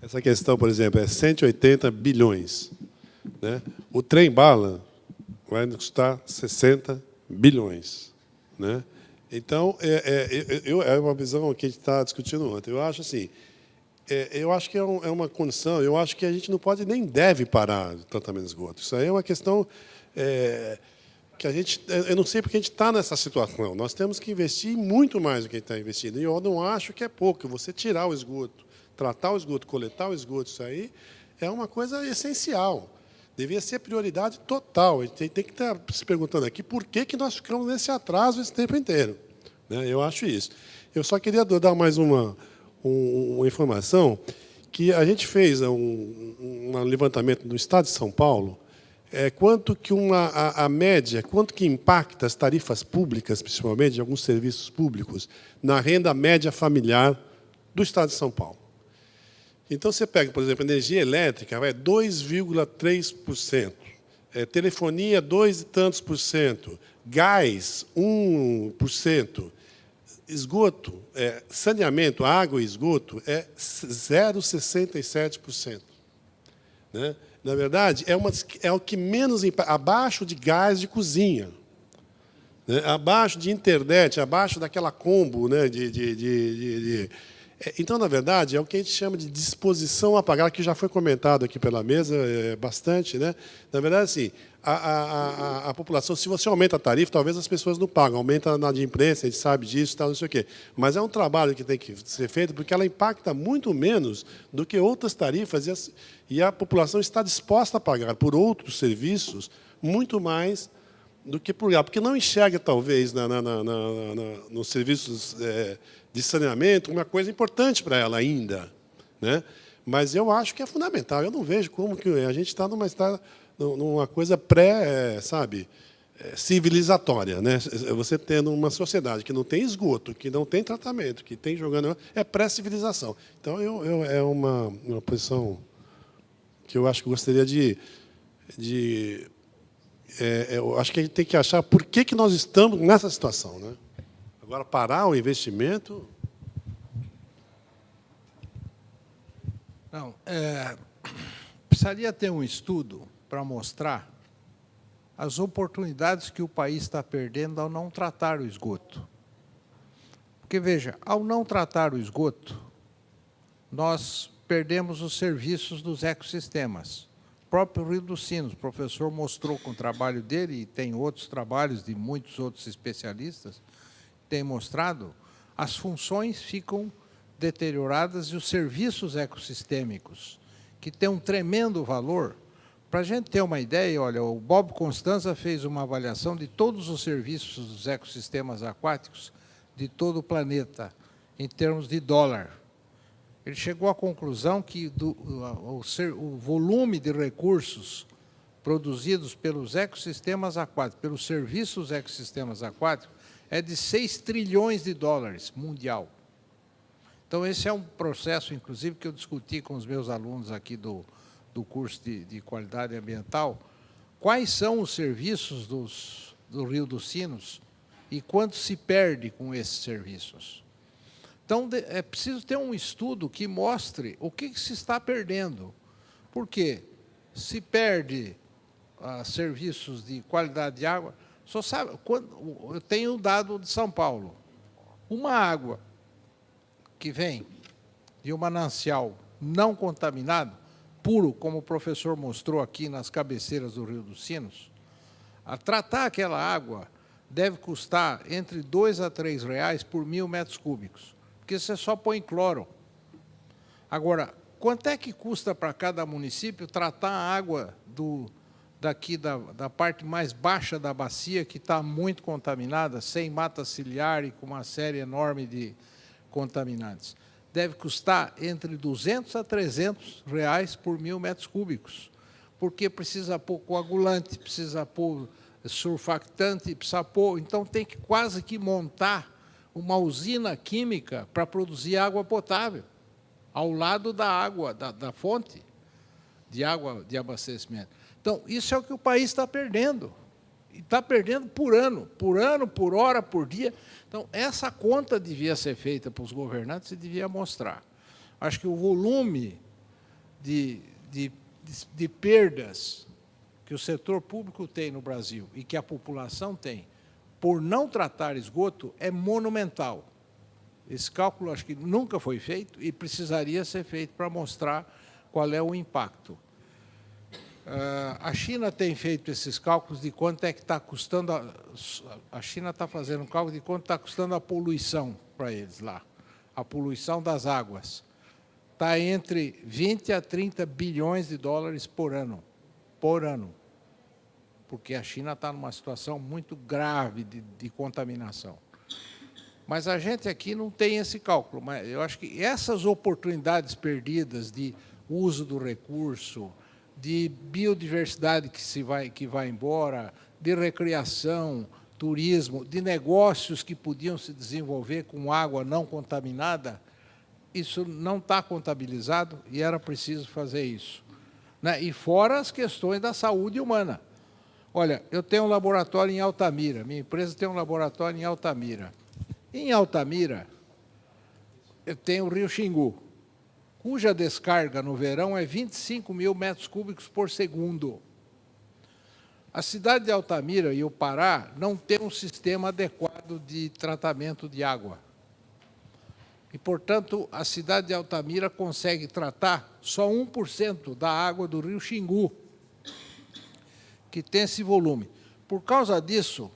essa questão, por exemplo, é 180 bilhões. Né? O trem-bala vai custar 60 bilhões. Né? Então, é uma visão que a gente está discutindo ontem. Eu acho assim, eu acho que é uma condição, eu acho que a gente não pode nem deve parar o tratamento de esgoto. Isso aí é uma questão que a gente, eu não sei porque a gente está nessa situação. Nós temos que investir muito mais do que a gente está investindo. E eu não acho que é pouco. Você tirar o esgoto, tratar o esgoto, coletar o esgoto, isso aí é uma coisa essencial. Devia ser prioridade total. A gente tem que estar se perguntando aqui por que nós ficamos nesse atraso esse tempo inteiro. Né? Eu acho isso. Eu só queria dar mais uma informação, que a gente fez um levantamento no Estado de São Paulo, quanto que a média, quanto que impacta as tarifas públicas, principalmente de alguns serviços públicos, na renda média familiar do Estado de São Paulo. Então, você pega, por exemplo, energia elétrica, vai 2,3%, telefonia, 2 e tantos por cento, gás, 1%, esgoto, saneamento, água e esgoto, é 0,67%. Né? Na verdade, é o que menos, abaixo de gás de cozinha, né? Abaixo de internet, abaixo daquela combo, né? Então, na verdade, é o que a gente chama de disposição a pagar, que já foi comentado aqui pela mesa bastante. Né? Na verdade, assim, a população, se você aumenta a tarifa, talvez as pessoas não pagam, aumenta na de imprensa, a gente sabe disso, tal, não sei o quê. Mas é um trabalho que tem que ser feito, porque ela impacta muito menos do que outras tarifas, e a população está disposta a pagar por outros serviços muito mais do que por ela, porque não enxerga, talvez, nos serviços de saneamento uma coisa importante para ela ainda. Né? Mas eu acho que é fundamental. Eu não vejo como que a gente está numa coisa civilizatória. Né? Você tendo uma sociedade que não tem esgoto, que não tem tratamento, que tem jogando... É pré-civilização. Então, é uma posição que eu acho que gostaria eu acho que a gente tem que achar por que nós estamos nessa situação. Né? Agora, parar o investimento... Não, precisaria ter um estudo para mostrar as oportunidades que o país está perdendo ao não tratar o esgoto. Porque, veja, ao não tratar o esgoto, nós perdemos os serviços dos ecossistemas. O próprio Rio dos Sinos, o professor mostrou com o trabalho dele, e tem outros trabalhos de muitos outros especialistas, tem mostrado, as funções ficam deterioradas e os serviços ecossistêmicos, que têm um tremendo valor. Para a gente ter uma ideia, olha, o Bob Constanza fez uma avaliação de todos os serviços dos ecossistemas aquáticos de todo o planeta, em termos de dólar. Ele chegou à conclusão que o volume de recursos produzidos pelos ecossistemas aquáticos, pelos serviços ecossistemas aquáticos, é de 6 trilhões de dólares mundial. Então, esse é um processo, inclusive, que eu discuti com os meus alunos aqui do curso de qualidade ambiental. Quais são os serviços do Rio dos Sinos e quanto se perde com esses serviços? Então, é preciso ter um estudo que mostre o que se está perdendo. Por quê? Se perde serviços de qualidade de água, só sabe, eu tenho um dado de São Paulo. Uma água que vem de um manancial não contaminado, puro, como o professor mostrou aqui nas cabeceiras do Rio dos Sinos, a tratar aquela água deve custar entre R$ 2 a R$ 3 por 1.000 metros cúbicos, porque você só põe cloro. Agora, quanto é que custa para cada município tratar a água daqui da parte mais baixa da bacia, que está muito contaminada, sem mata ciliar e com uma série enorme de contaminantes? Deve custar entre 200 a 300 reais por 1.000 metros cúbicos, porque precisa pôr coagulante, precisa pôr surfactante, precisa pôr... Então, tem que quase que montar uma usina química para produzir água potável, ao lado da água, da fonte de água de abastecimento. Então, isso é o que o país está perdendo. E está perdendo por ano, por hora, por dia. Então, essa conta devia ser feita para os governantes e devia mostrar. Acho que o volume de perdas que o setor público tem no Brasil e que a população tem por não tratar esgoto é monumental. Esse cálculo acho que nunca foi feito e precisaria ser feito para mostrar qual é o impacto. A China tem feito esses cálculos de quanto é que está custando, a China está fazendo um cálculo de quanto está custando a poluição para eles lá, a poluição das águas. Está entre 20 a 30 bilhões de dólares por ano, porque a China está numa situação muito grave de contaminação. Mas a gente aqui não tem esse cálculo, mas eu acho que essas oportunidades perdidas de uso do recurso, de biodiversidade que vai embora, de recreação, turismo, de negócios que podiam se desenvolver com água não contaminada, isso não está contabilizado e era preciso fazer isso. Né? E fora as questões da saúde humana. Olha, eu tenho um laboratório em Altamira, minha empresa tem um laboratório em Altamira. Em Altamira, eu tenho o Rio Xingu, cuja descarga no verão é 25 mil metros cúbicos por segundo. A cidade de Altamira e o Pará não têm um sistema adequado de tratamento de água. E, portanto, a cidade de Altamira consegue tratar só 1% da água do Rio Xingu, que tem esse volume. Por causa disso,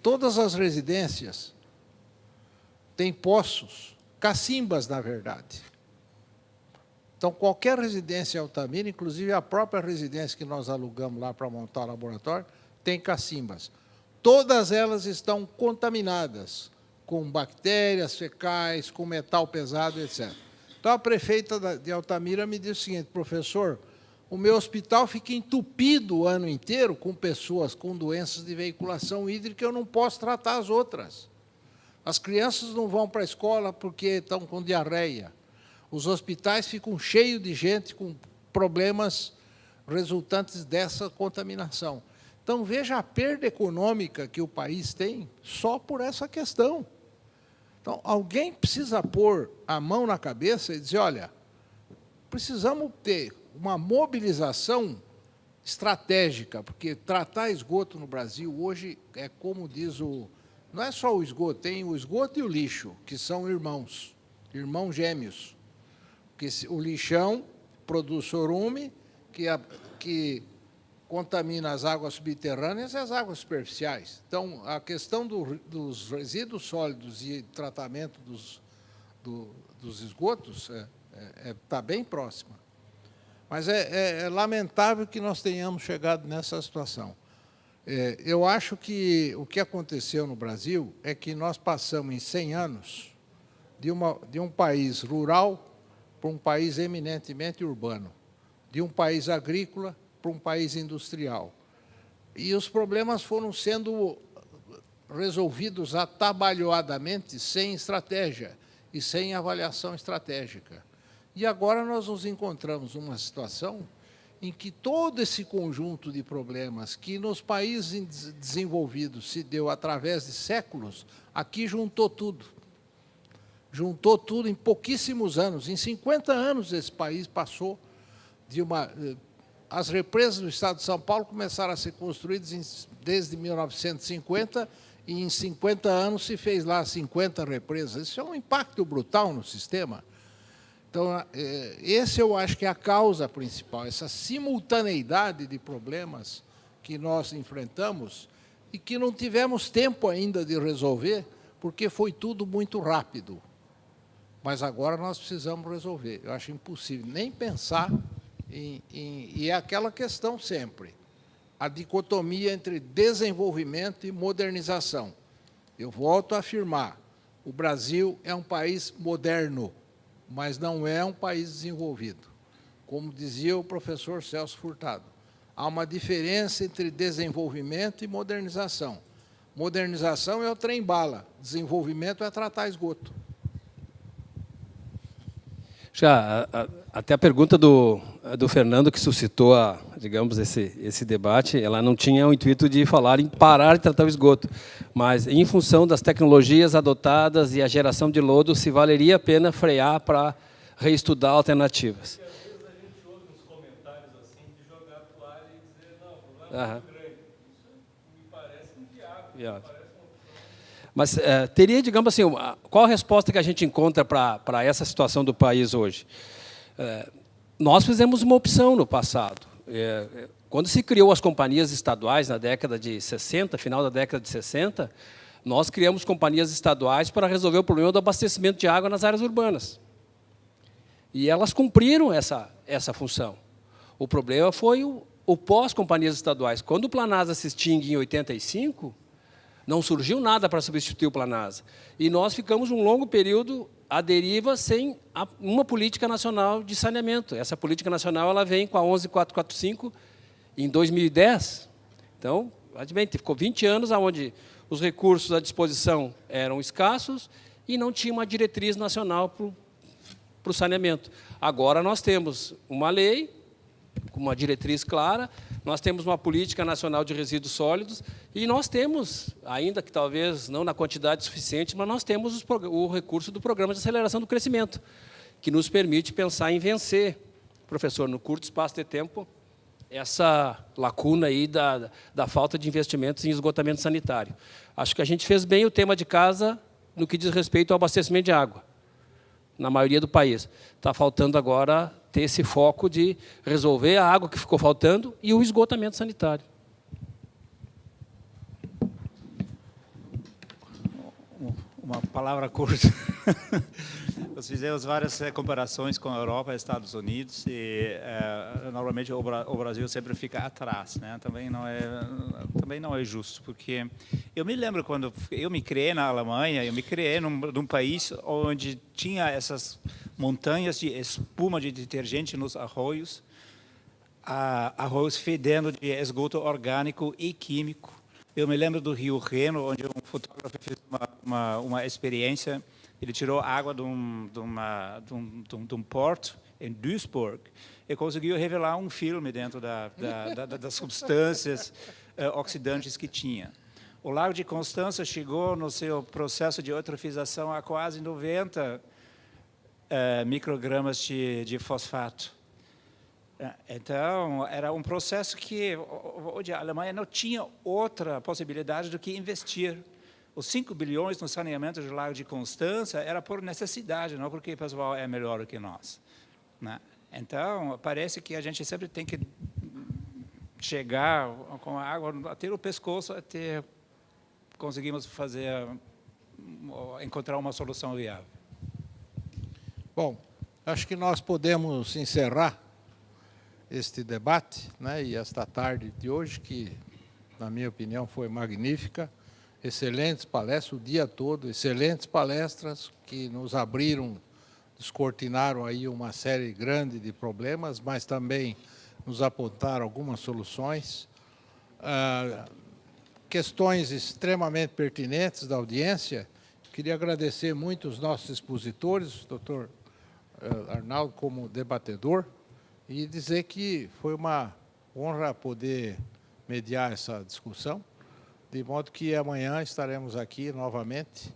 todas as residências têm poços, cacimbas, na verdade. Então, qualquer residência em Altamira, inclusive a própria residência que nós alugamos lá para montar o laboratório, tem cacimbas. Todas elas estão contaminadas com bactérias fecais, com metal pesado, etc. Então, a prefeita de Altamira me disse o seguinte: professor, o meu hospital fica entupido o ano inteiro com pessoas com doenças de veiculação hídrica, eu não posso tratar as outras. As crianças não vão para a escola porque estão com diarreia. Os hospitais ficam cheios de gente com problemas resultantes dessa contaminação. Então, veja a perda econômica que o país tem só por essa questão. Então, alguém precisa pôr a mão na cabeça e dizer, olha, precisamos ter uma mobilização estratégica, porque tratar esgoto no Brasil hoje é como diz o... Não é só o esgoto, tem o esgoto e o lixo, que são irmãos gêmeos. Porque o lixão produz chorume, que contamina as águas subterrâneas e as águas superficiais. Então, a questão dos resíduos sólidos e tratamento dos esgotos está bem próxima. Mas é lamentável que nós tenhamos chegado nessa situação. Eu acho que o que aconteceu no Brasil é que nós passamos em 100 anos de um país rural para um país eminentemente urbano, de um país agrícola para um país industrial. E os problemas foram sendo resolvidos atabalhoadamente, sem estratégia e sem avaliação estratégica. E agora nós nos encontramos numa situação em que todo esse conjunto de problemas que nos países desenvolvidos se deu através de séculos, aqui juntou tudo. Juntou tudo em pouquíssimos anos. Em 50 anos, esse país passou de uma... As represas do estado de São Paulo começaram a ser construídas desde 1950, e em 50 anos se fez lá 50 represas. Isso é um impacto brutal no sistema. Então, esse eu acho que é a causa principal, essa simultaneidade de problemas que nós enfrentamos e que não tivemos tempo ainda de resolver, porque foi tudo muito rápido. Mas agora nós precisamos resolver. Eu acho impossível nem pensar e é aquela questão sempre, a dicotomia entre desenvolvimento e modernização. Eu volto a afirmar, o Brasil é um país moderno, mas não é um país desenvolvido. Como dizia o professor Celso Furtado, há uma diferença entre desenvolvimento e modernização. Modernização é o trem-bala, desenvolvimento é tratar esgoto. Até a pergunta do Fernando, que suscitou, digamos, esse debate, ela não tinha o intuito de falar em parar de tratar o esgoto, mas em função das tecnologias adotadas e a geração de lodo, se valeria a pena frear para reestudar alternativas. Às vezes a gente ouve Aham. Viável. Mas teria, digamos assim, qual a resposta que a gente encontra para essa situação do país hoje? Nós fizemos uma opção no passado. Quando se criou as companhias estaduais na década de 60, final da década de 60, nós criamos companhias estaduais para resolver o problema do abastecimento de água nas áreas urbanas. E elas cumpriram essa função. O problema foi o pós-companhias estaduais. Quando o Planasa se extingue em 85, não surgiu nada para substituir o Planasa. E nós ficamos um longo período à deriva sem uma política nacional de saneamento. Essa política nacional ela vem com a 11445 em 2010. Então, ficou 20 anos onde os recursos à disposição eram escassos e não tinha uma diretriz nacional para o saneamento. Agora nós temos uma lei com uma diretriz clara, nós temos uma política nacional de resíduos sólidos e nós temos, ainda que talvez não na quantidade suficiente, mas nós temos o recurso do Programa de Aceleração do Crescimento, que nos permite pensar em vencer, professor, no curto espaço de tempo, essa lacuna aí da falta de investimentos em esgotamento sanitário. Acho que a gente fez bem o tema de casa no que diz respeito ao abastecimento de água, na maioria do país. Está faltando agora ter esse foco de resolver a água que ficou faltando e o esgotamento sanitário. Uma palavra curta. Nós fizemos várias comparações com a Europa e Estados Unidos e normalmente o Brasil sempre fica atrás, né? Também não é justo, porque eu me lembro quando eu me criei na Alemanha, eu me criei num país onde tinha essas montanhas de espuma de detergente nos arroios, arroios fedendo de esgoto orgânico e químico. Eu me lembro do Rio Reno, onde um fotógrafo fez uma experiência. Ele tirou água de um porto em Duisburg e conseguiu revelar um filme dentro das substâncias oxidantes que tinha. O Lago de Constança chegou no seu processo de eutrofização a quase 90 microgramas de fosfato. Então, era um processo que hoje a Alemanha não tinha outra possibilidade do que investir. Os 5 bilhões no saneamento do Lago de Constança era por necessidade, não porque o pessoal é melhor do que nós, né? Então, parece que a gente sempre tem que chegar com a água até o pescoço até conseguimos encontrar uma solução viável. Bom, acho que nós podemos encerrar este debate, né, e esta tarde de hoje, que, na minha opinião, foi magnífica. Excelentes palestras o dia todo, excelentes palestras que nos abriram, descortinaram aí uma série grande de problemas, mas também nos apontaram algumas soluções. Questões extremamente pertinentes da audiência. Queria agradecer muito os nossos expositores, o doutor Arnaldo como debatedor, e dizer que foi uma honra poder mediar essa discussão, de modo que amanhã estaremos aqui novamente